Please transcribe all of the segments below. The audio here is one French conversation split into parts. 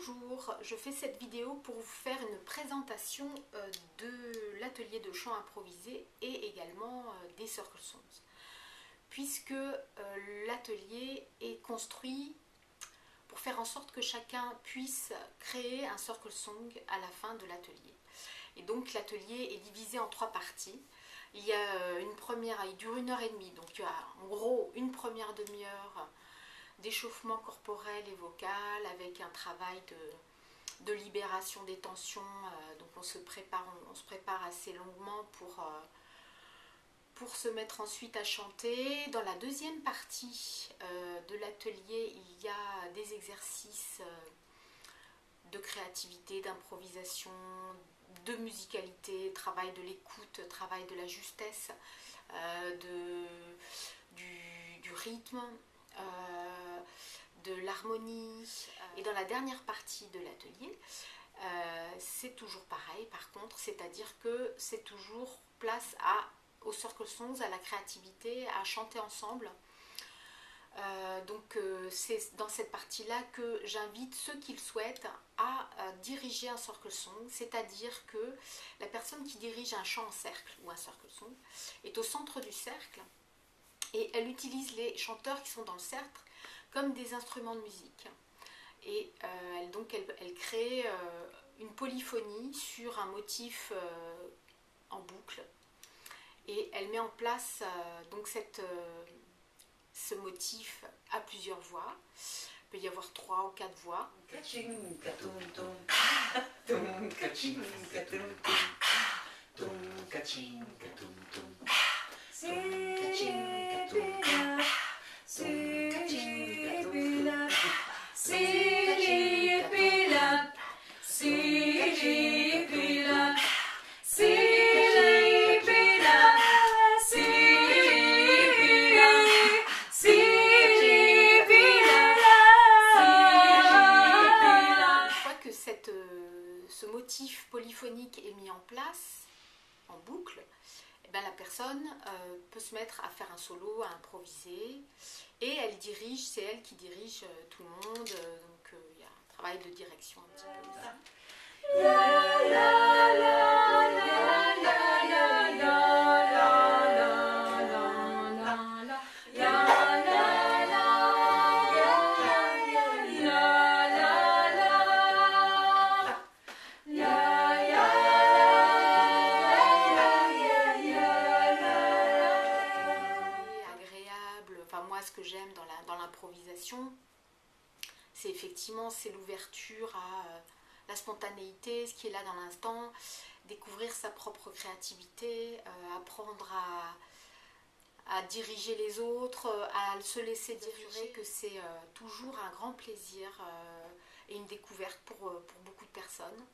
Bonjour, je fais cette vidéo pour vous faire une présentation de l'atelier de chant improvisé et également des Circle Songs, puisque l'atelier est construit pour faire en sorte que chacun puisse créer un Circle Song à la fin de l'atelier. Et donc l'atelier est divisé en 3 parties. Il y a une première, il dure 1h30, donc il y a en gros une première demi-heure d'échauffement corporel et vocal avec un travail de libération des tensions. Donc on se prépare assez longuement pour se mettre ensuite à chanter. Dans la deuxième partie de l'atelier, il y a des exercices de créativité, d'improvisation, de musicalité, travail de l'écoute, travail de la justesse, du rythme, de l'harmonie. Et dans la dernière partie de l'atelier, c'est toujours pareil par contre, c'est-à-dire que c'est toujours place aux Circle Songs, à la créativité, à chanter ensemble. Donc c'est dans cette partie-là que j'invite ceux qui le souhaitent à diriger un Circle Song, c'est-à-dire que la personne qui dirige un chant en cercle ou un Circle Song est au centre du cercle et elle utilise les chanteurs qui sont dans le cercle comme des instruments de musique. Et donc elle crée une polyphonie sur un motif en boucle et elle met en place donc ce motif à plusieurs voix. Il peut y avoir 3 ou 4 voix. Ce motif polyphonique est mis en place en boucle, et bien la personne peut se mettre à faire un solo, à improviser, et c'est elle qui dirige tout le monde, donc il y a un travail de direction un petit peu aussi. Moi, ce que j'aime dans l'improvisation, c'est effectivement l'ouverture à la spontanéité, ce qui est là dans l'instant, découvrir sa propre créativité, apprendre à diriger les autres, à se laisser diriger, que c'est toujours un grand plaisir et une découverte pour beaucoup de personnes.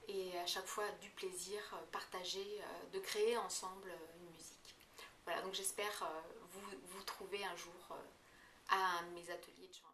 Et à chaque fois du plaisir partagé de créer ensemble une musique. Voilà, donc j'espère vous trouver un jour à un de mes ateliers de chant.